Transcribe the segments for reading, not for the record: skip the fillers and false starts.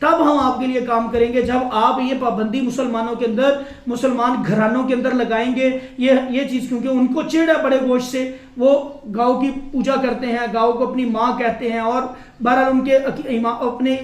تب ہم آپ کے لیے کام کریں گے جب آپ یہ پابندی مسلمانوں کے اندر، مسلمان گھرانوں کے اندر لگائیں گے یہ چیز، کیونکہ ان کو چڑ ہے بڑے گوشت سے، وہ گاؤں کی پوجا کرتے ہیں، گاؤں کو اپنی ماں کہتے ہیں، اور بہرحال ان کے اپنے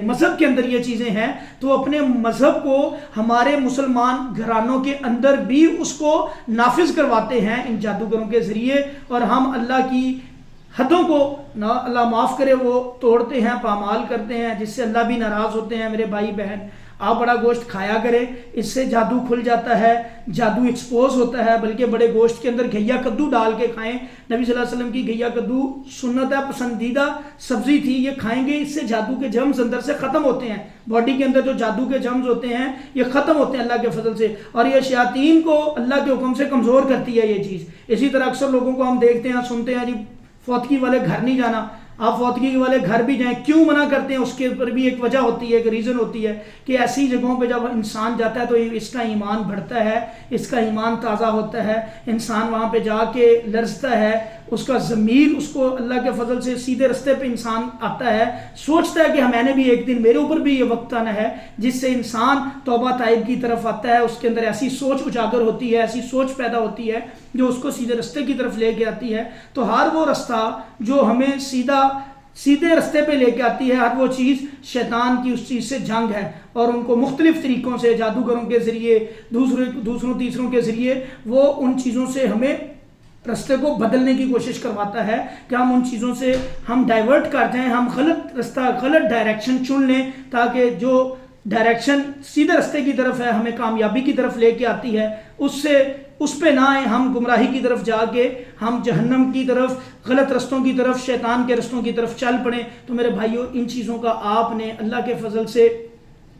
مذہب کے اندر یہ چیزیں ہیں، تو اپنے مذہب کو ہمارے مسلمان گھرانوں کے اندر بھی اس کو نافذ کرواتے ہیں ان جادوگروں کے ذریعے، اور ہم اللہ کی حدوں کو اللہ معاف کرے وہ توڑتے ہیں، پامال کرتے ہیں، جس سے اللہ بھی ناراض ہوتے ہیں۔ میرے بھائی بہن، آپ بڑا گوشت کھایا کریں، اس سے جادو کھل جاتا ہے، جادو ایکسپوز ہوتا ہے، بلکہ بڑے گوشت کے اندر گھیا کدو ڈال کے کھائیں۔ نبی صلی اللہ علیہ وسلم کی گھیا کدو سنت ہے، پسندیدہ سبزی تھی، یہ کھائیں گے، اس سے جادو کے جرمز اندر سے ختم ہوتے ہیں، باڈی کے اندر جو جادو کے جرمز ہوتے ہیں یہ ختم ہوتے ہیں اللہ کے فضل سے، اور یہ شیاطین کو اللہ کے حکم سے کمزور کرتی ہے یہ چیز۔ اسی طرح اکثر لوگوں کو ہم دیکھتے ہیں، سنتے ہیں، جی فوتگی والے گھر نہیں جانا۔ آپ فوتگی والے گھر بھی جائیں، کیوں منع کرتے ہیں؟ اس کے اوپر بھی ایک وجہ ہوتی ہے، ایک ریزن ہوتی ہے کہ ایسی جگہوں پہ جب انسان جاتا ہے تو اس کا ایمان بڑھتا ہے، اس کا ایمان تازہ ہوتا ہے، انسان وہاں پہ جا کے لرزتا ہے، اس کا ضمیر اس کو اللہ کے فضل سے سیدھے رستے پہ انسان آتا ہے، سوچتا ہے کہ میں نے بھی ایک دن، میرے اوپر بھی یہ وقت آنا ہے، جس سے انسان توبہ تائب کی طرف آتا ہے، اس کے اندر ایسی سوچ اجاگر ہوتی ہے، ایسی سوچ پیدا ہوتی ہے جو اس کو سیدھے رستے کی طرف لے کے آتی ہے۔ تو ہر وہ رستہ جو ہمیں سیدھے رستے پہ لے کے آتی ہے، ہر وہ چیز شیطان کی اس چیز سے جنگ ہے، اور ان کو مختلف طریقوں سے، جادوگروں کے ذریعے، دوسروں تیسروں کے ذریعے، وہ ان چیزوں سے ہمیں رستے کو بدلنے کی کوشش کرواتا ہے کہ ہم ان چیزوں سے ہم ڈائیورٹ کر جائیں، ہم غلط رستہ، غلط ڈائریکشن چن لیں، تاکہ جو ڈائریکشن سیدھے رستے کی طرف ہے، ہمیں کامیابی کی طرف لے کے آتی ہے، اس پہ نہ آئیں، ہم گمراہی کی طرف جا کے ہم جہنم کی طرف، غلط رستوں کی طرف، شیطان کے رستوں کی طرف چل پڑیں۔ تو میرے بھائیوں، ان چیزوں کا آپ نے اللہ کے فضل سے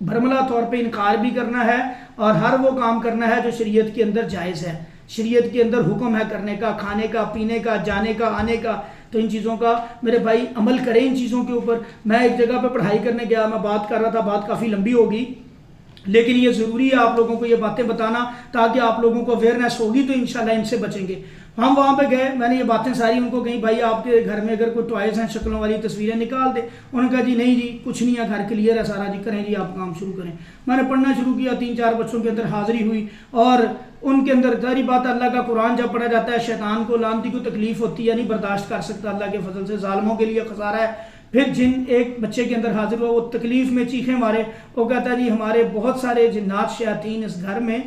برملا طور پہ انکار بھی کرنا ہے، اور ہر وہ کام کرنا ہے جو شریعت کے اندر جائز ہے، شریعت کے اندر حکم ہے کرنے کا، کھانے کا، پینے کا، جانے کا، آنے کا۔ تو ان چیزوں کا میرے بھائی عمل کریں ان چیزوں کے اوپر۔ میں ایک جگہ پہ پڑھائی کرنے گیا، میں بات کر رہا تھا، بات کافی لمبی ہوگی، لیکن یہ ضروری ہے آپ لوگوں کو یہ باتیں بتانا، تاکہ آپ لوگوں کو اویئرنیس ہوگی تو انشاءاللہ ان سے بچیں گے۔ ہم وہاں پہ گئے، میں نے یہ باتیں ساری ان کو کہیں، بھائی آپ کے گھر میں اگر کوئی ٹوائز ہیں شکلوں والی، تصویریں نکال دیں۔ انہوں نے کہا جی نہیں جی کچھ نہیں ہے، گھر کلیئر ہے سارا، جی کریں جی آپ کام شروع کریں۔ میں نے پڑھنا شروع کیا، 3-4 بچوں کے اندر حاضری ہوئی، اور ان کے اندر ظاہری بات اللہ کا قرآن جب پڑھا جاتا ہے، شیطان کو لعنتی کو تکلیف ہوتی ہے، نہیں برداشت کر سکتا، اللہ کے فضل سے ظالموں کے لیے خسارہ ہے۔ پھر جن ایک بچے کے اندر حاضر ہوا، وہ تکلیف میں چیخیں مارے، وہ کہتا ہے جی ہمارے بہت سارے جنات شیاطین اس گھر میں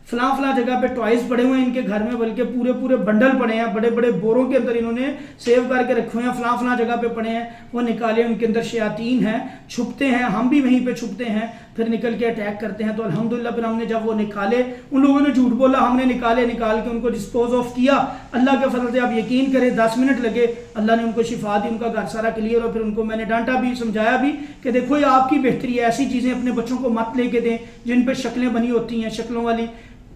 فلاں جگہ پہ ٹوائز پڑے ہوئے ہیں ان کے گھر میں، بلکہ پورے بنڈل پڑے ہیں، بڑے بڑے بوروں کے اندر انہوں نے سیو کر کے رکھے ہیں، فلاں جگہ پہ پڑے ہیں، وہ نکالے، ان کے اندر شیاطین ہیں، چھپتے ہیں، ہم بھی وہیں پہ چھپتے ہیں، پھر نکل کے اٹیک کرتے ہیں۔ تو الحمدللہ پھر ہم نے جب وہ نکالے، ان لوگوں نے جھوٹ بولا، ہم نے نکال کے ان کو ڈسپوز آف کیا، اللہ کے فضل سے آپ یقین کریں 10 منٹ لگے، اللہ نے ان کو شفا دی، ان کا گھر سارا کلیئر ہو۔ پھر ان کو میں نے ڈانٹا بھی، سمجھایا بھی کہ دیکھو یہ آپ کی بہتری ہے، ایسی چیزیں اپنے بچوں کو مت لے کے دیں جن پہ شکلیں بنی ہوتی ہیں، شکلوں والی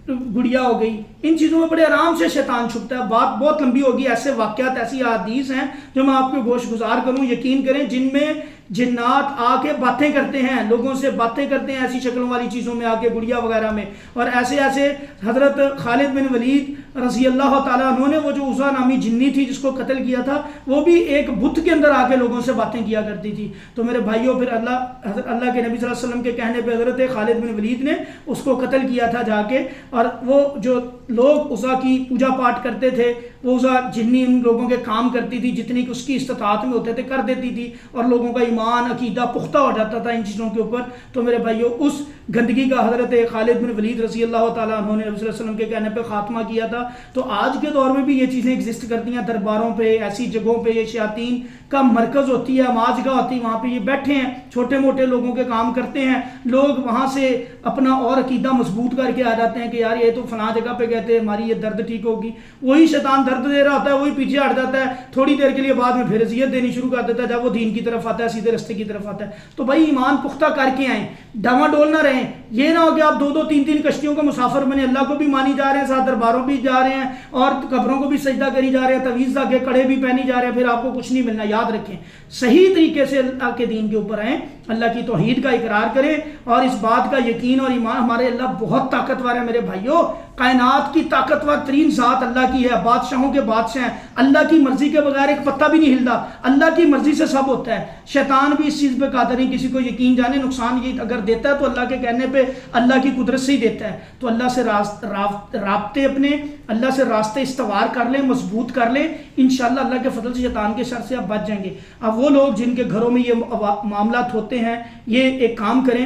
گڑیا ہو گئی، ان چیزوں میں بڑے آرام سے شیطان چھپتا ہے۔ بات بہت لمبی ہوگی، ایسے واقعات، ایسی احادیث ہیں جو میں آپ کو گوش گزار کروں، یقین کریں، جن میں جنات آ کے باتیں کرتے ہیں، لوگوں سے باتیں کرتے ہیں ایسی شکلوں والی چیزوں میں آ کے، گڑیا وغیرہ میں۔ اور ایسے حضرت خالد بن ولید رضی اللہ تعالیٰ عنہ نے، وہ جو عزا نامی جنی تھی جس کو قتل کیا تھا، وہ بھی ایک بت کے اندر آ کے لوگوں سے باتیں کیا کرتی تھی۔ تو میرے بھائیوں، پھر اللہ کے نبی صلی اللہ علیہ وسلم کے کہنے پہ حضرت خالد بن ولید نے اس کو قتل کیا تھا جا کے، اور وہ جو لوگ عزا کی پوجا پاٹ کرتے تھے، وہ عزا جنی ان لوگوں کے کام کرتی تھی، جتنی کہ اس کی استطاعت میں ہوتے تھے کر دیتی تھی، اور لوگوں کا ایمان عقیدہ پختہ ہو جاتا تھا ان چیزوں کے اوپر۔ تو میرے بھائیوں، اس گندگی کا حضرت خالد بن ولید رضی اللہ تعالیٰ عنہ نے نبی صلی اللہ علیہ وسلم کے کہنے پہ خاتمہ کیا تھا۔ تو آج کے دور میں بھی یہ چیزیں ایگزسٹ کرتی ہیں، درباروں پہ، ایسی جگہوں پہ یہ شیاطین کا مرکز ہوتی ہے، نماز گاہ ہوتی ہے، وہاں پہ یہ بیٹھے ہیں، چھوٹے موٹے لوگوں کے کام کرتے ہیں، لوگ وہاں سے اپنا اور عقیدہ مضبوط کر کے آ جاتے ہیں کہ یار یہ تو فلاں جگہ پہ گئے تھے، ہماری یہ درد ٹھیک ہوگی۔ وہی شیطان درد دے رہا ہوتا ہے، وہی پیچھے ہٹ جاتا ہے تھوڑی دیر کے لیے، بعد میں پھر اذیت دینی شروع کر دیتا ہے جب وہ دین کی طرف آتا ہے، سیدھے رستے کی طرف آتا ہے۔ تو بھائی ایمان پختہ کر کے آئیں، ڈاواں ڈول نہ رہیں، یہ نہ ہو کہ آپ 2-2 3-3 کشتیوں کا مسافر بنے، اللہ کو بھی مانی جا رہے ہیں، ساتھ درباروں بھی جا رہے ہیں، اور قبروں کو بھی سجدہ کری جا رہے ہیں، تعویذ کے کڑے بھی پہنی جا رہے ہیں، پھر آپ کو کچھ نہیں ملنا۔ یاد رکھیں، صحیح طریقے سے اللہ کے دین کے اوپر آئیں، اللہ کی توحید کا اقرار کریں اور اس بات کا یقین اور ایمان ہمارے اللہ بہت طاقتور ہے میرے بھائیوں. کائنات کی طاقتور ترین ذات اللہ کی ہے، بادشاہوں کے بادشاہ ہیں. اللہ کی مرضی کے بغیر ایک پتہ بھی نہیں ہلتا، اللہ کی مرضی سے سب ہوتا ہے. شیطان بھی اس چیز پہ قادر نہیں کسی کو یقین جانے نقصان یہ اگر دیتا ہے تو اللہ کے کہنے پہ اللہ کی قدرت سے ہی دیتا ہے. تو اللہ سے رابطے اپنے اللہ سے راستے استوار کر لیں، مضبوط کر لیں، انشاءاللہ اللہ کے فضل سے شیطان کے شر سے آپ بچ جائیں گے. اب وہ لوگ جن کے گھروں میں یہ معاملات ہوتے ہیں یہ ایک کام کریں،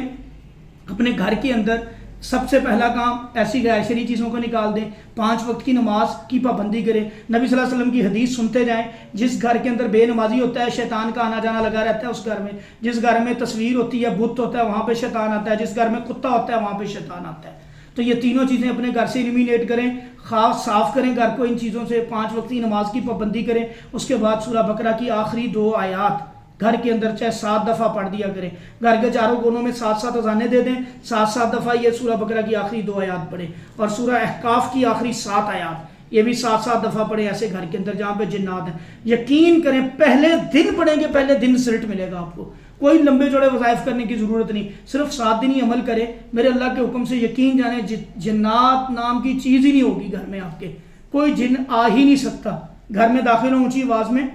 اپنے گھر کے اندر سب سے پہلا کام ایسی غیر شرعی چیزوں کو نکال دیں. 5 وقت کی نماز کی پابندی کریں. نبی صلی اللہ علیہ وسلم کی حدیث سنتے جائیں. جس گھر کے اندر بے نمازی ہوتا ہے شیطان کا آنا جانا لگا رہتا ہے اس گھر میں. جس گھر میں تصویر ہوتی ہے، بت ہوتا ہے، وہاں پہ شیطان آتا ہے. جس گھر میں کتا ہوتا ہے وہاں پہ شیطان آتا ہے. تو یہ تینوں چیزیں اپنے گھر سے ایلیمینیٹ کریں، خاص صاف کریں گھر کو ان چیزوں سے. 5 وقت کی نماز کی پابندی کریں. اس کے بعد سورہ بقرہ کی آخری 2 آیات گھر کے اندر چاہے 7 دفعہ پڑھ دیا کریں. گھر کے چاروں کونوں میں 7 اذانیں دے دیں. 7 دفعہ یہ سورہ بقرہ کی آخری 2 آیات پڑھیں. اور سورہ احقاف کی آخری 7 آیات یہ بھی 7 دفعہ پڑھیں ایسے گھر کے اندر جہاں پہ جنات ہیں. یقین کریں پہلے دن پڑھیں گے، پہلے دن رزلٹ ملے گا آپ کو. کوئی لمبے چوڑے وظائف کرنے کی ضرورت نہیں، صرف 7 دن ہی عمل کریں. میرے اللہ کے حکم سے یقین جانیں جنات نام کی چیز ہی نہیں ہوگی گھر میں آپ کے. کوئی جن آ ہی نہیں سکتا. گھر میں داخل ہوں اونچی آواز میں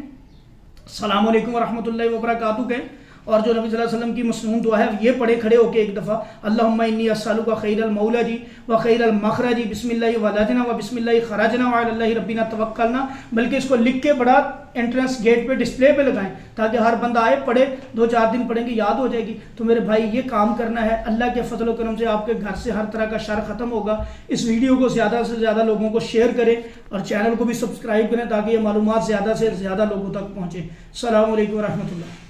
السلام علیکم ورحمۃ اللہ وبرکاتہ کہیں، اور جو نبی صلی اللہ علیہ وسلم کی مسنون دعا ہے یہ پڑھے کھڑے ہو کے ایک دفعہ. اللہم انی اسألک خیر المولج و خیر المخرج بسم اللہ ولجنا و بسم اللہ خرجنا وعلی اللہ ربنا توکلنا. بلکہ اس کو لکھ کے بڑا انٹرنس گیٹ پہ ڈسپلے پہ لگائیں تاکہ ہر بندہ آئے پڑھے. 2-4 دن پڑھیں گے یاد ہو جائے گی. تو میرے بھائی یہ کام کرنا ہے. اللہ کے فضل و کرم سے آپ کے گھر سے ہر طرح کا شر ختم ہوگا. اس ویڈیو کو زیادہ سے زیادہ لوگوں کو شیئر کریں اور چینل کو بھی سبسکرائب کریں تاکہ یہ معلومات زیادہ سے زیادہ لوگوں تک پہنچے. السلام علیکم ورحمۃ اللہ.